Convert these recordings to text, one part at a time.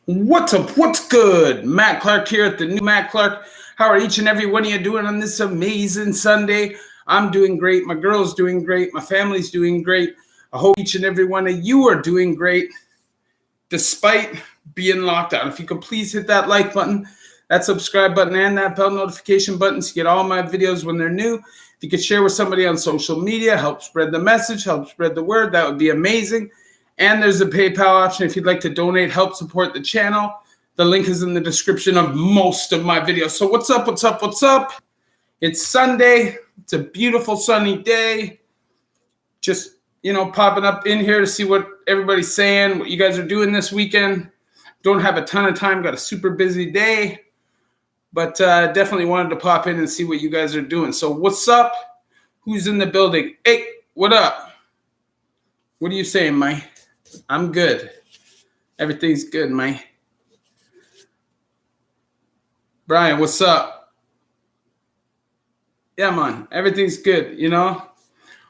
What's up? What's good? Matt Clark here at the new Matt Clark. How are each and every one of you doing on this amazing Sunday? I'm doing great. My girl's doing great. My family's doing great. I hope each and every one of you are doing great despite being locked out. If you could please hit that like button, that subscribe button, and that bell notification button to get all my videos when they're new. If you could share with somebody on social media, help spread the message, help spread the word, that would be amazing. And there's a PayPal option if you'd like to donate, help support the channel. The link is in the description of most of my videos. So what's up, what's up, what's up? It's Sunday. It's a beautiful sunny day. Just, popping up in here to see what everybody's saying, what you guys are doing this weekend. Don't have a ton of time, got a super busy day. But definitely wanted to pop in and see what you guys are doing. So what's up? Who's in the building? Hey, what up? What are you saying, Mike? I'm good. Everything's good, Mike. Brian, what's up? Yeah, man. Everything's good,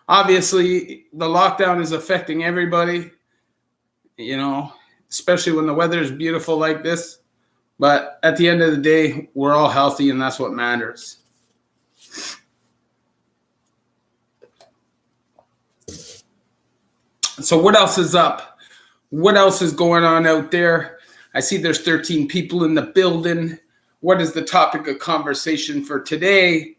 Obviously, the lockdown is affecting everybody, especially when the weather is beautiful like this. But at the end of the day, we're all healthy, and that's what matters. So what else is up? What else is going on out there? I see there's 13 people in the building. What is the topic of conversation for today?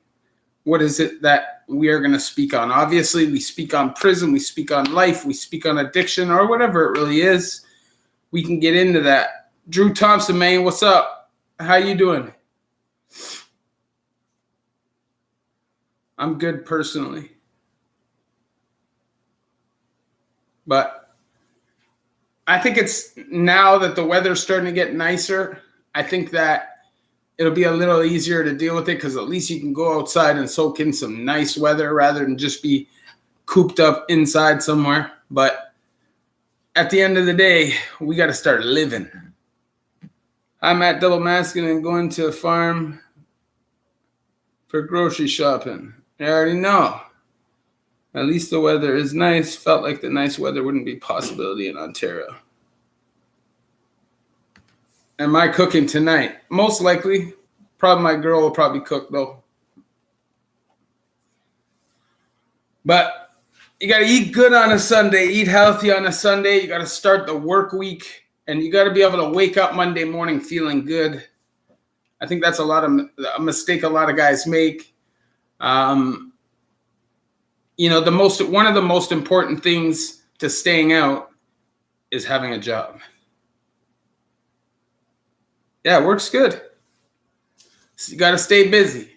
What is it that we are going to speak on? Obviously, we speak on prison, we speak on life, we speak on addiction, or whatever it really is. We can get into that. Drew Thompson, man, what's up? How you doing? I'm good personally. But I think it's now that the weather's starting to get nicer, I think that it'll be a little easier to deal with it because at least you can go outside and soak in some nice weather rather than just be cooped up inside somewhere. But at the end of the day, we got to start living. I'm at double masking and going to a farm for grocery shopping. I already know. At least the weather is nice. Felt like the nice weather wouldn't be a possibility in Ontario. Am I cooking tonight? Most likely. Probably my girl will probably cook though. But you got to eat good on a Sunday. Eat healthy on a Sunday. You got to start the work week. And you got to be able to wake up Monday morning feeling good. I think that's a mistake a lot of guys make. One of the most important things to staying out is having a job. Yeah, it works good. So you got to stay busy.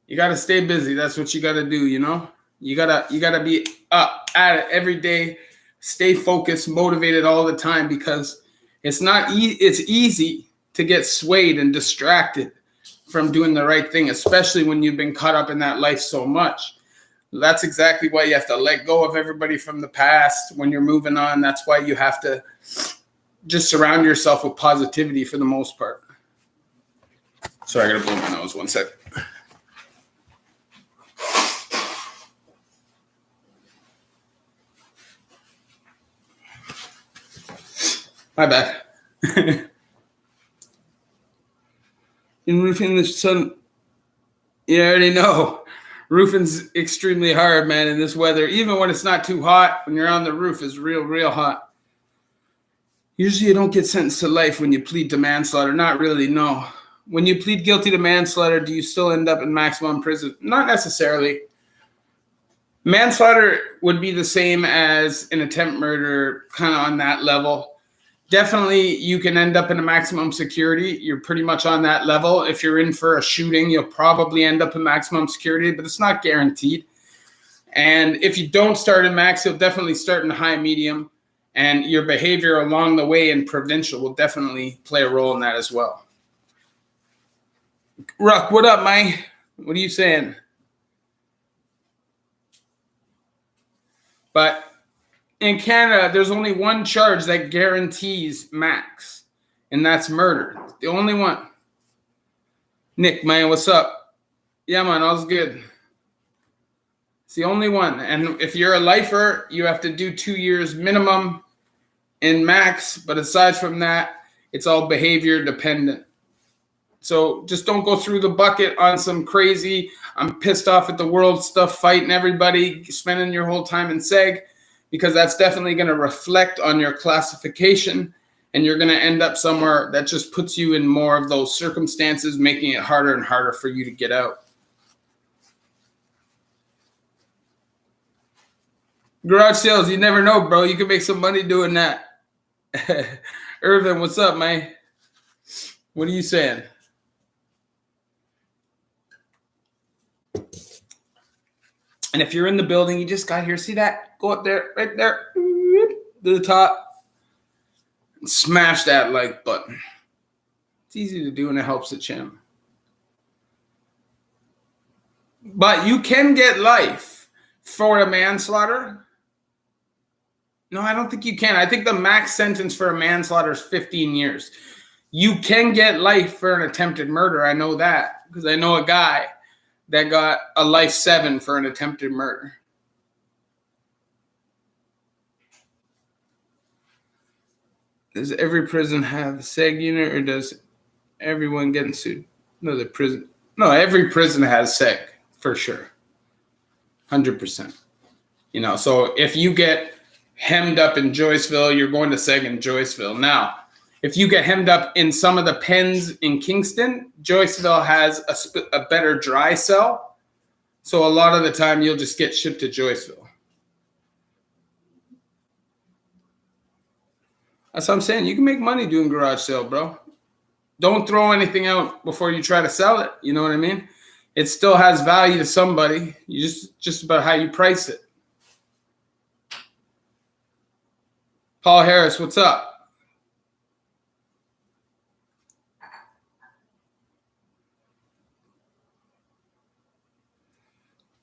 That's what you got to do, You got to be up at it every day. Stay focused, motivated all the time because it's easy to get swayed and distracted from doing the right thing, especially when you've been caught up in that life so much. That's exactly why you have to let go of everybody from the past when you're moving on. That's why you have to just surround yourself with positivity for the most part. Sorry, I got to blow my nose 1 second. My bad. In roofing the sun, you already know. Roofing's extremely hard, man, in this weather. Even when it's not too hot, when you're on the roof, it's real, real hot. Usually you don't get sentenced to life when you plead to manslaughter. Not really, no. When you plead guilty to manslaughter, do you still end up in maximum prison? Not necessarily. Manslaughter would be the same as an attempt murder, kind of on that level. Definitely, you can end up in a maximum security. You're pretty much on that level. If you're in for a shooting, you'll probably end up in maximum security, but it's not guaranteed. And if you don't start in max, you'll definitely start in high medium. And your behavior along the way in provincial will definitely play a role in that as well. Ruck, what up, Mike? What are you saying? But in Canada, there's only one charge that guarantees max, and that's murder. The only one. Nick, man, what's up? Yeah, man, all's good. It's the only one. And if you're a lifer, you have to do 2 years minimum in max. But aside from that, It's all behavior dependent. So just don't go through the bucket on some crazy, I'm pissed off at the world stuff, fighting everybody, spending your whole time in seg, because that's definitely going to reflect on your classification, and you're going to end up somewhere that just puts you in more of those circumstances, making it harder and harder for you to get out. Garage sales, you never know, bro. You can make some money doing that. Irvin, what's up, man? What are you saying? And if you're in the building, you just got here, see that? Go up there, right there, to the top. Smash that like button. It's easy to do and it helps the channel. But you can get life for a manslaughter. No, I don't think you can. I think the max sentence for a manslaughter is 15 years. You can get life for an attempted murder. I know that because I know a guy that got a life 7 for an attempted murder. Does every prison have a SEG unit, or does everyone getting sued? No, every prison has SEG for sure. 100%. You know, so if you get hemmed up in Joyceville, you're going to SEG in Joyceville. Now, if you get hemmed up in some of the pens in Kingston, Joyceville has a better dry cell. So a lot of the time you'll just get shipped to Joyceville. That's what I'm saying. You can make money doing garage sale, bro. Don't throw anything out before you try to sell it. You know what I mean? It still has value to somebody. You just about how you price it. Paul Harris, what's up?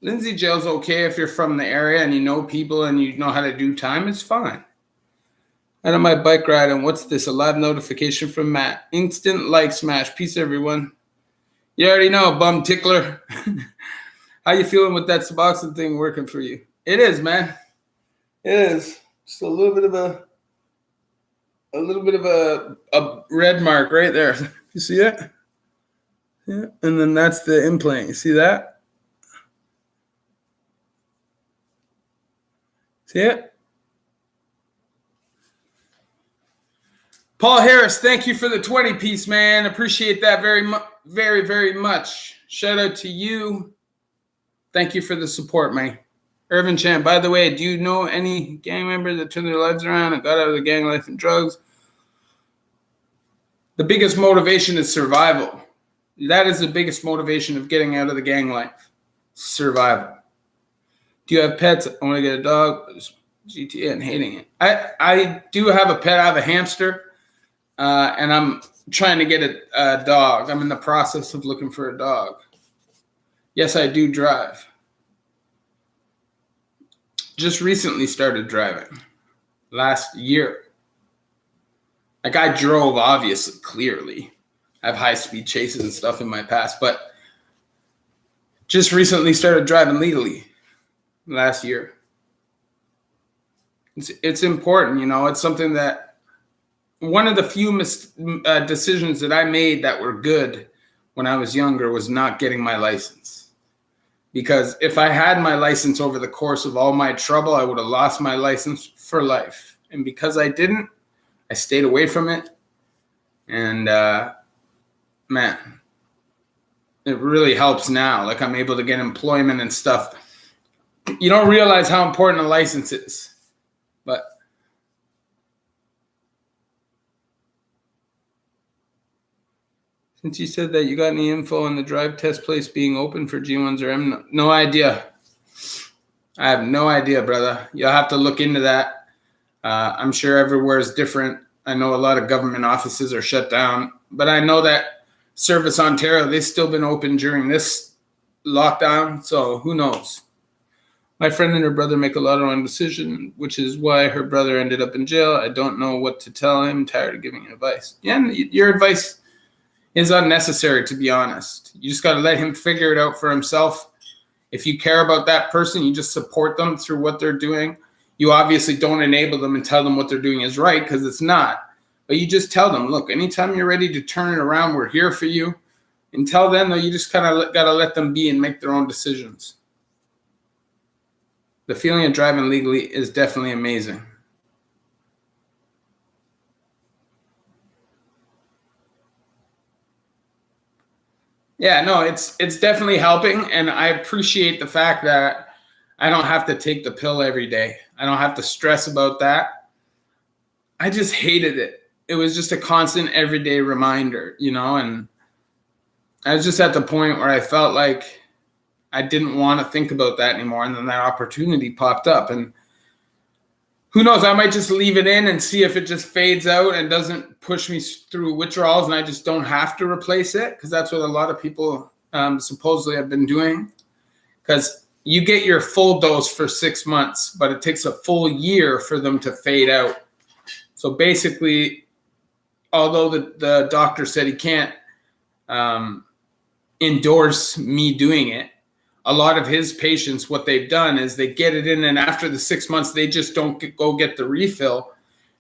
Lindsay jail's okay if you're from the area and you know people and you know how to do time. It's fine. Out on my bike ride, and what's this? A live notification from Matt. Instant like smash. Peace, everyone. You already know, bum tickler. How you feeling with that Suboxone thing working for you? It is, man. It is. Just a little bit of a red mark right there. You see it? Yeah. And then that's the implant. You see that? See it? Paul Harris, thank you for the 20-piece, man. Appreciate that very, very much. Shout out to you. Thank you for the support, man. Irvin Chan, by the way, do you know any gang members that turned their lives around and got out of the gang life and drugs? The biggest motivation is survival. That is the biggest motivation of getting out of the gang life. Survival. Do you have pets? I want to get a dog. GTA and hating it. I do have a pet. I have a hamster. And I'm trying to get a dog. I'm in the process of looking for a dog. Yes, I do drive. Just recently started driving. Last year. Like I drove, obviously, clearly. I have high-speed chases and stuff in my past, but just recently started driving legally last year. It's important, you know. It's something that one of the few decisions that I made that were good when I was younger was not getting my license. Because if I had my license over the course of all my trouble, I would have lost my license for life. And because I didn't, I stayed away from it. And, man, it really helps now. Like I'm able to get employment and stuff. You don't realize how important a license is. But since you said that, you got any info on the drive test place being open for G1s or M? No idea. I have no idea, brother. You'll have to look into that. I'm sure everywhere is different. I know a lot of government offices are shut down, but I know that Service Ontario, they've still been open during this lockdown, so who knows? My friend and her brother make a lot of wrong decisions, which is why her brother ended up in jail. I don't know what to tell him. I'm tired of giving advice. Yeah, your advice is unnecessary, to be honest. You just got to let him figure it out for himself. If you care about that person, you just support them through what they're doing. You obviously don't enable them and tell them what they're doing is right, because it's not. But you just tell them, look, anytime you're ready to turn it around, we're here for you. Until then, though, you just kind of got to let them be and make their own decisions. The feeling of driving legally is definitely amazing. Yeah, no, it's definitely helping, and I appreciate the fact that I don't have to take the pill every day. I don't have to stress about that. I just hated it. It was just a constant everyday reminder, and I was just at the point where I felt like I didn't want to think about that anymore, and then that opportunity popped up, and who knows, I might just leave it in and see if it just fades out and doesn't push me through withdrawals and I just don't have to replace it, because that's what a lot of people supposedly have been doing. Because you get your full dose for 6 months, but it takes a full year for them to fade out. So basically, although the doctor said he can't endorse me doing it, a lot of his patients, what they've done is they get it in, and after the 6 months, they just don't go get the refill,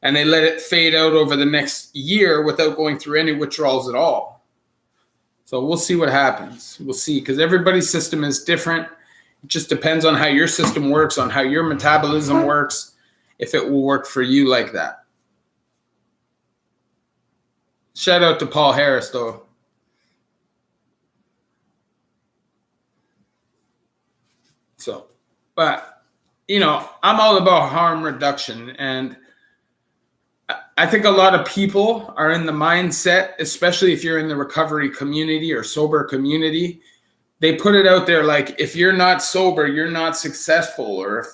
and they let it fade out over the next year without going through any withdrawals at all. So we'll see what happens. We'll see, because everybody's system is different. It just depends on how your system works, on how your metabolism works, if it will work for you like that. Shout out to Paul Harris, though. So, but, I'm all about harm reduction. And I think a lot of people are in the mindset, especially if you're in the recovery community or sober community, they put it out there like, if you're not sober, you're not successful. Or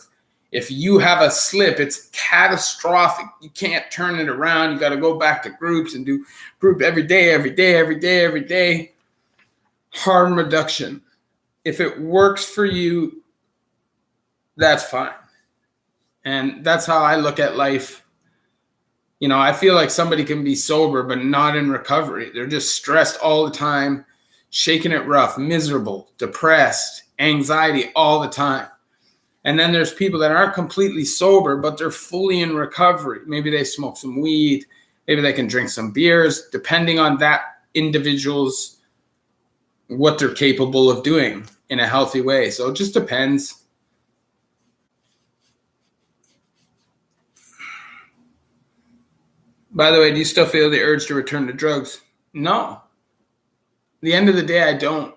if you have a slip, it's catastrophic. You can't turn it around. You got to go back to groups and do group every day, every day, every day, every day. Harm reduction. If it works for you, that's fine. And that's how I look at life. I feel like somebody can be sober, but not in recovery. They're just stressed all the time, shaking it rough, miserable, depressed, anxiety all the time. And then there's people that aren't completely sober, but they're fully in recovery. Maybe they smoke some weed. Maybe they can drink some beers, depending on that individual's, what they're capable of doing in a healthy way. So it just depends. By the way, do you still feel the urge to return to drugs? No. At the end of the day, I don't.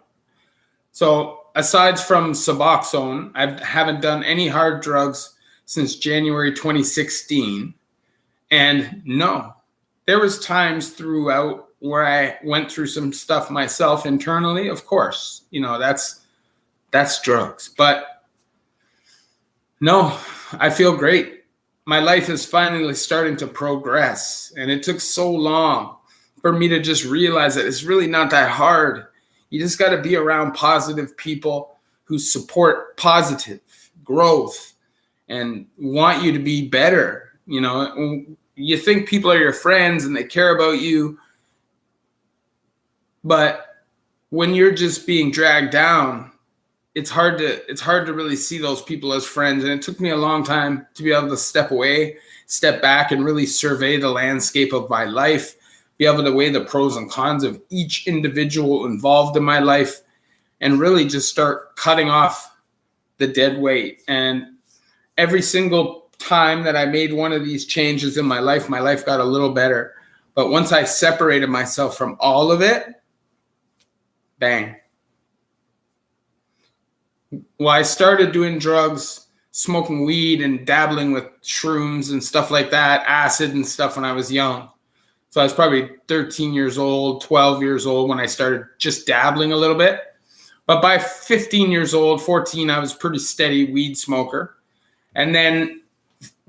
So aside from Suboxone, I haven't done any hard drugs since January 2016. And no, there was times throughout where I went through some stuff myself internally. Of course, that's drugs. But no, I feel great. My life is finally starting to progress, and it took so long for me to just realize that it's really not that hard. You just got to be around positive people who support positive growth and want you to be better. You think people are your friends and they care about you, but when you're just being dragged down, it's hard to really see those people as friends. And it took me a long time to be able to step back and really survey the landscape of my life, be able to weigh the pros and cons of each individual involved in my life, and really just start cutting off the dead weight. And every single time that I made one of these changes in my life got a little better. But once I separated myself from all of it, bang. Well, I started doing drugs, smoking weed and dabbling with shrooms and stuff like that, acid and stuff when I was young. So I was probably 13 years old, 12 years old when I started just dabbling a little bit. But by 15 years old, 14, I was pretty steady weed smoker. And then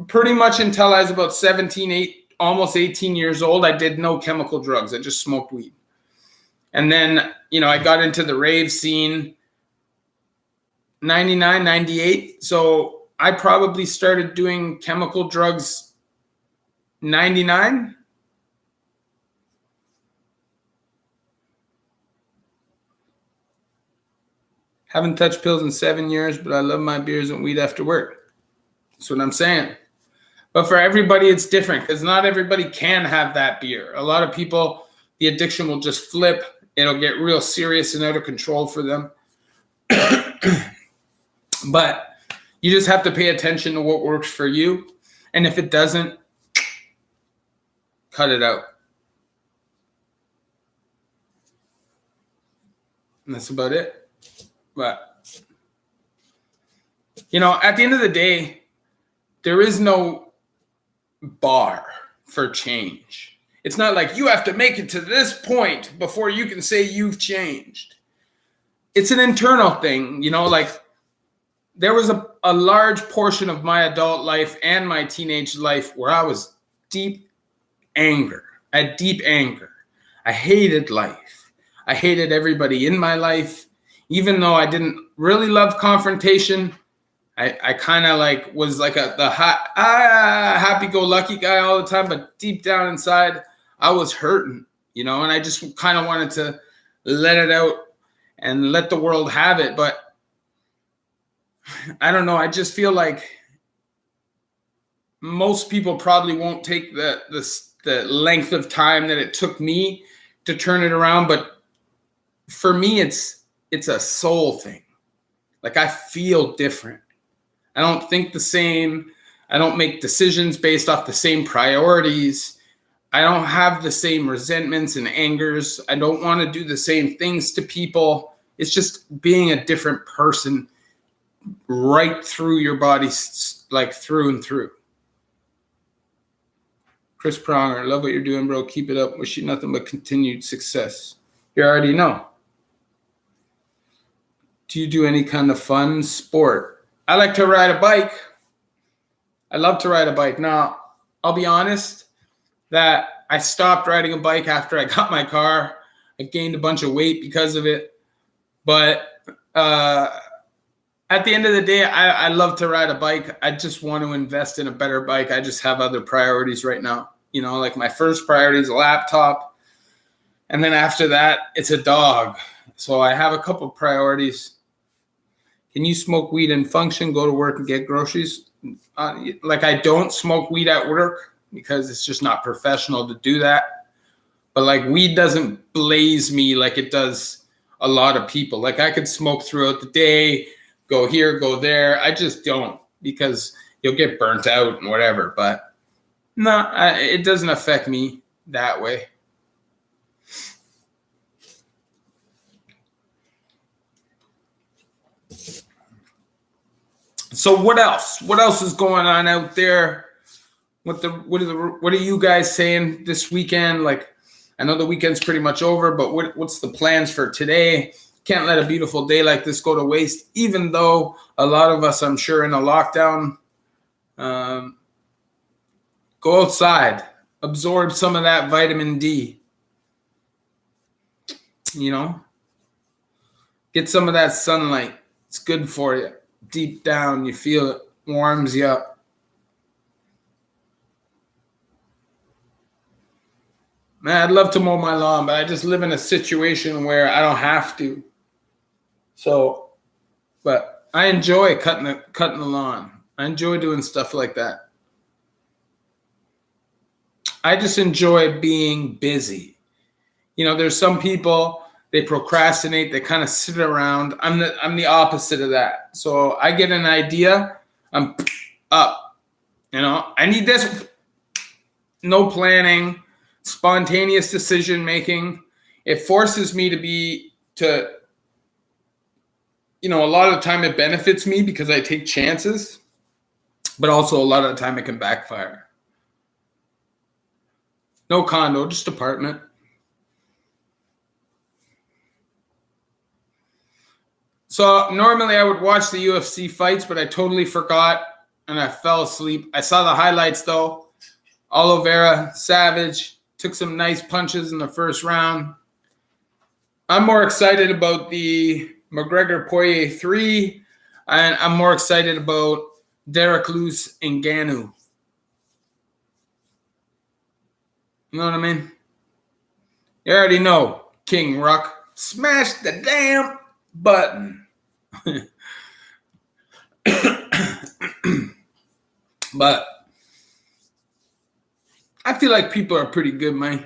pretty much until I was about 17, almost 18 years old, I did no chemical drugs. I just smoked weed. And then, I got into the rave scene 99, 98. So I probably started doing chemical drugs 99. Haven't touched pills in 7 years, but I love my beers and weed after work. That's what I'm saying. But for everybody, it's different because not everybody can have that beer. A lot of people, the addiction will just flip. It'll get real serious and out of control for them. But you just have to pay attention to what works for you. And if it doesn't, cut it out. And that's about it. But, at the end of the day, there is no bar for change. It's not like you have to make it to this point before you can say you've changed. It's an internal thing, like there was a large portion of my adult life and my teenage life where I was deep anger. I had deep anger. I hated life. I hated everybody in my life. Even though I didn't really love confrontation, I kind of was like the happy-go-lucky guy all the time, but deep down inside, I was hurting, and I just kind of wanted to let it out and let the world have it. But I don't know. I just feel like most people probably won't take the length of time that it took me to turn it around. But for me, it's a soul thing. Like I feel different. I don't think the same. I don't make decisions based off the same priorities. I don't have the same resentments and angers. I don't want to do the same things to people. It's just being a different person right through your body, like through and through. Chris Pronger, love what you're doing, bro. Keep it up. Wish you nothing but continued success. You already know. Do you do any kind of fun sport? I like to ride a bike. I love to ride a bike. Now, I'll be honest that I stopped riding a bike after I got my car. I've gained a bunch of weight because of it. But at the end of the day, I love to ride a bike. I just want to invest in a better bike. I just have other priorities right now. Like my first priority is a laptop. And then after that, it's a dog. So I have a couple priorities. Can you smoke weed and function, go to work and get groceries? I don't smoke weed at work because it's just not professional to do that. But weed doesn't blaze me like it does a lot of people. I could smoke throughout the day, go here, go there. I just don't because you'll get burnt out and whatever. But no, it doesn't affect me that way. So what else? What else is going on out there? What are you guys saying this weekend? I know the weekend's pretty much over, but what's the plans for today? Can't let a beautiful day like this go to waste, even though a lot of us, I'm sure, in a lockdown, go outside, absorb some of that vitamin D. Get some of that sunlight. It's good for you. Deep down, you feel it, warms you up. Man, I'd love to mow my lawn, but I just live in a situation where I don't have to. So, but I enjoy cutting the lawn. I enjoy doing stuff like that. I just enjoy being busy. There's some people, they procrastinate, they kind of sit around. I'm the opposite of that. So I get an idea, I'm up. I need this. No planning, spontaneous decision making. It forces me to a lot of the time it benefits me because I take chances, but also a lot of the time it can backfire. No condo, just apartment. So normally I would watch the UFC fights, but I totally forgot and I fell asleep. I saw the highlights though. Oliveira, Savage, took some nice punches in the first round. I'm more excited about the McGregor-Poirier 3, and I'm more excited about Derek Lewis and Ngannou. You know what I mean? You already know, King Rock. Smash the damn button. But I feel like people are pretty good, man.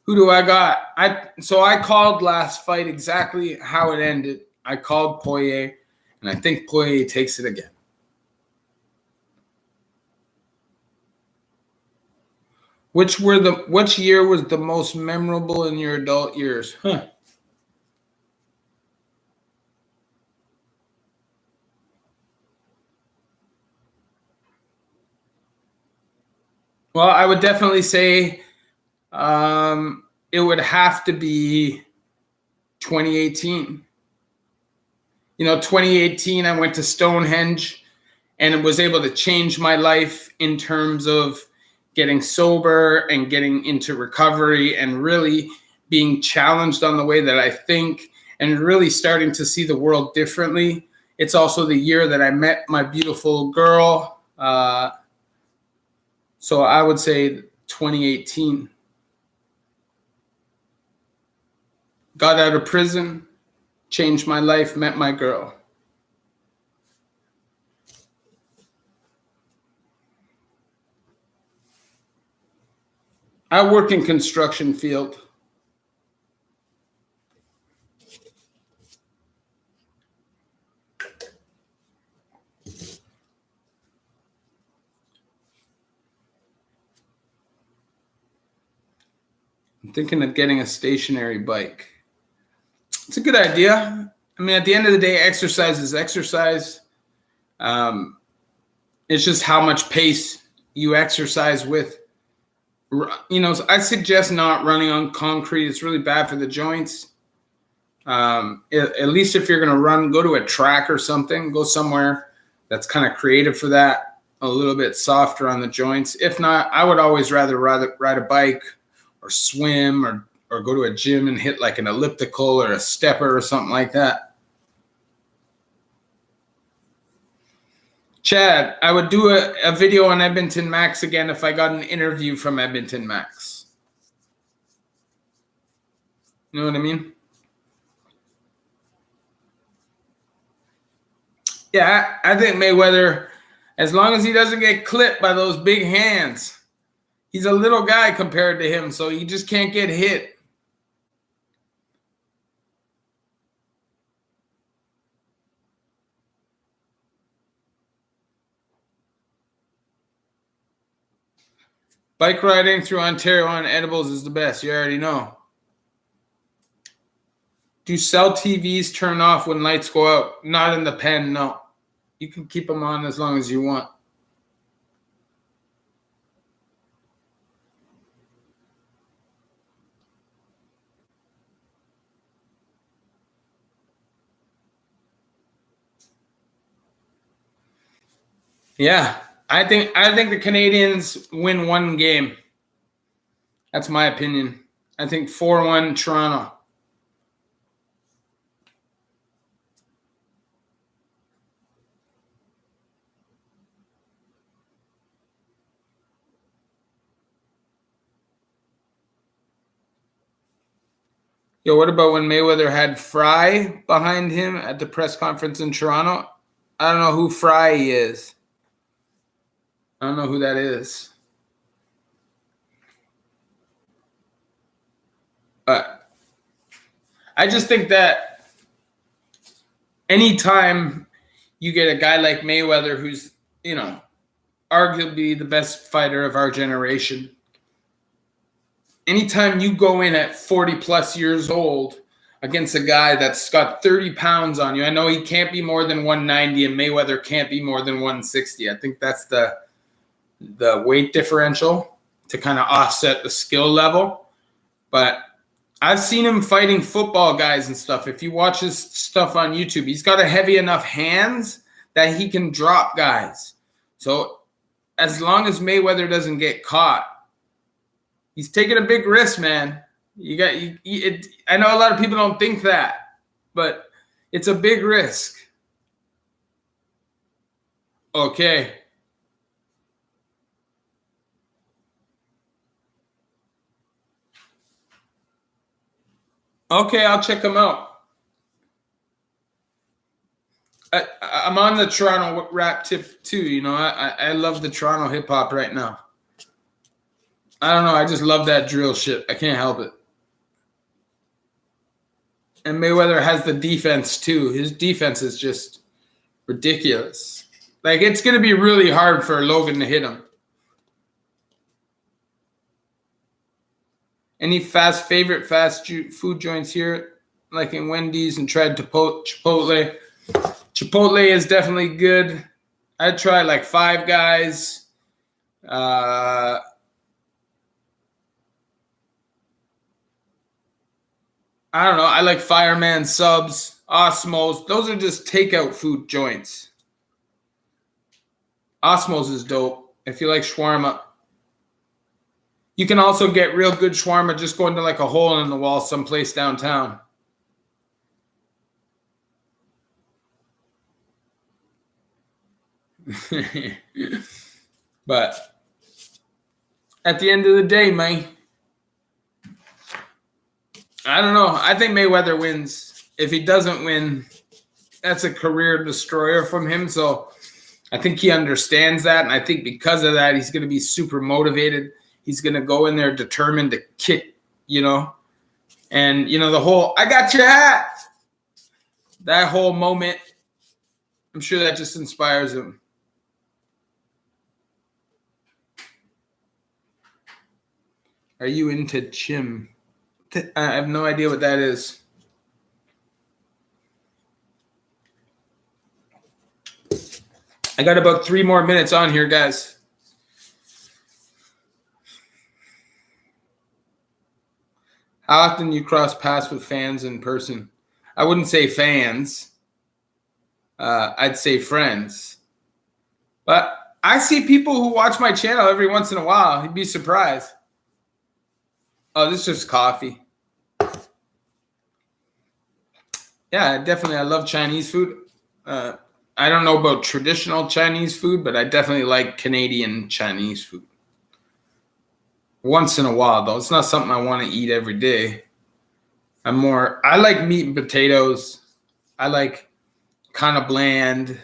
Who do I got? I called last fight exactly how it ended. I called Poirier, and I think Poirier takes it again. Which year was the most memorable in your adult years? Huh. Well, I would definitely say it would have to be 2018. 2018, I went to Stonehenge and was able to change my life in terms of getting sober and getting into recovery and really being challenged on the way that I think and really starting to see the world differently. It's also the year that I met my beautiful girl. So I would say 2018. Got out of prison, changed my life, met my girl. I work in construction field. I'm thinking of getting a stationary bike. It's a good idea. I mean, at the end of the day, exercise is exercise. It's just how much pace you exercise with. I suggest not running on concrete. It's really bad for the joints. At least if you're going to run, go to a track or something. Go somewhere that's kind of creative for that, a little bit softer on the joints. If not, I would always rather ride a bike or swim or go to a gym and hit like an elliptical or a stepper or something like that. Chad, I would do a video on Edmonton Max again if I got an interview from Edmonton Max. You know what I mean? Yeah, I think Mayweather, as long as he doesn't get clipped by those big hands, he's a little guy compared to him, so he just can't get hit. Bike riding through Ontario on edibles is the best. You already know. Do cell TVs turn off when lights go out? Not in the pen, no. You can keep them on as long as you want. Yeah, I think the Canadians win one game. That's my opinion. I think 4-1 Toronto. Yo, what about when Mayweather had Fry behind him at the press conference in Toronto? I don't know who Fry is. I don't know who that is. But I just think that anytime you get a guy like Mayweather, who's, arguably the best fighter of our generation, anytime you go in at 40 plus years old against a guy that's got 30 pounds on you, I know he can't be more than 190 and Mayweather can't be more than 160. I think that's the weight differential to kind of offset the skill level. But I've seen him fighting football guys and stuff. If you watch his stuff on YouTube, he's got a heavy enough hands that he can drop guys. So as long as Mayweather doesn't get caught, he's taking a big risk, man. I know a lot of people don't think that, but it's a big risk. Okay. Okay, I'll check him out. I'm on the Toronto rap tip too. I love the Toronto hip hop right now. I don't know. I just love that drill shit. I can't help it. And Mayweather has the defense too. His defense is just ridiculous. Like, it's going to be really hard for Logan to hit him. Any favorite fast food joints here? Like in Wendy's and tried Chipotle. Chipotle is definitely good. I'd try like Five Guys. I don't know. I like Fireman subs, Osmos. Those are just takeout food joints. Osmos is dope if you like shawarma. You can also get real good shawarma just going to like a hole in the wall someplace downtown. But at the end of the day, man, I don't know. I think Mayweather wins. If he doesn't win, that's a career destroyer from him. So I think he understands that. And I think because of that, he's going to be super motivated. He's going to go in there determined to kick, And, the whole, I got your hat. That whole moment, I'm sure that just inspires him. Are you into Chim? I have no idea what that is. I got about 3 more minutes on here, guys. How often do you cross paths with fans in person? I wouldn't say fans. I'd say friends. But I see people who watch my channel every once in a while. You'd be surprised. Oh, this is just coffee. Yeah, definitely. I love Chinese food. I don't know about traditional Chinese food, but I definitely like Canadian Chinese food. Once in a while, though. It's not something I want to eat every day. I like meat and potatoes. I like kind of bland.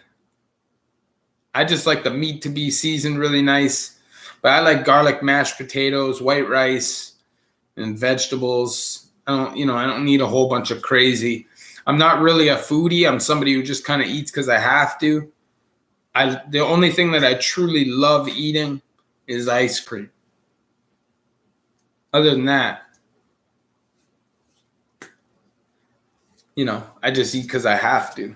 I just like the meat to be seasoned really nice. But I like garlic mashed potatoes, white rice, and vegetables. I don't need a whole bunch of crazy. I'm not really a foodie. I'm somebody who just kind of eats because I have to. The only thing that I truly love eating is ice cream. Other than that, I just eat because I have to.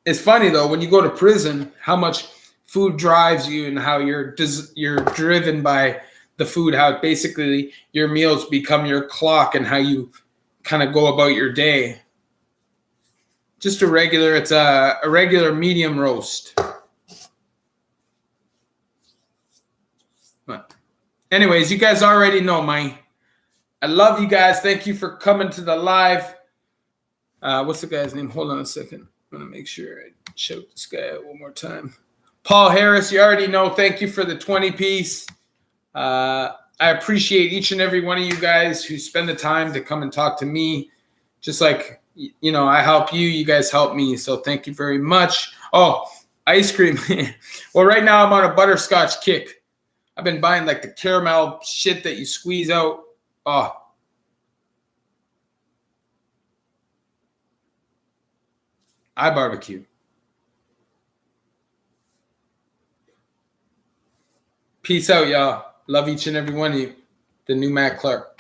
It's funny, though, when you go to prison, how much food drives you and how you're driven by the food, how basically your meals become your clock and how you kind of go about your day. It's a regular medium roast. But anyways, you guys already know I love you guys. Thank you for coming to the live. What's the guy's name? Hold on a second. I'm going to make sure I shout this guy out one more time. Paul Harris, you already know. Thank you for the 20-piece. I appreciate each and every one of you guys who spend the time to come and talk to me. Just like, I help you. You guys help me. So thank you very much. Oh, ice cream. Well, right now I'm on a butterscotch kick. I've been buying like the caramel shit that you squeeze out. Oh. I barbecue. Peace out, y'all. Love each and every one of you. The new Matt Clark.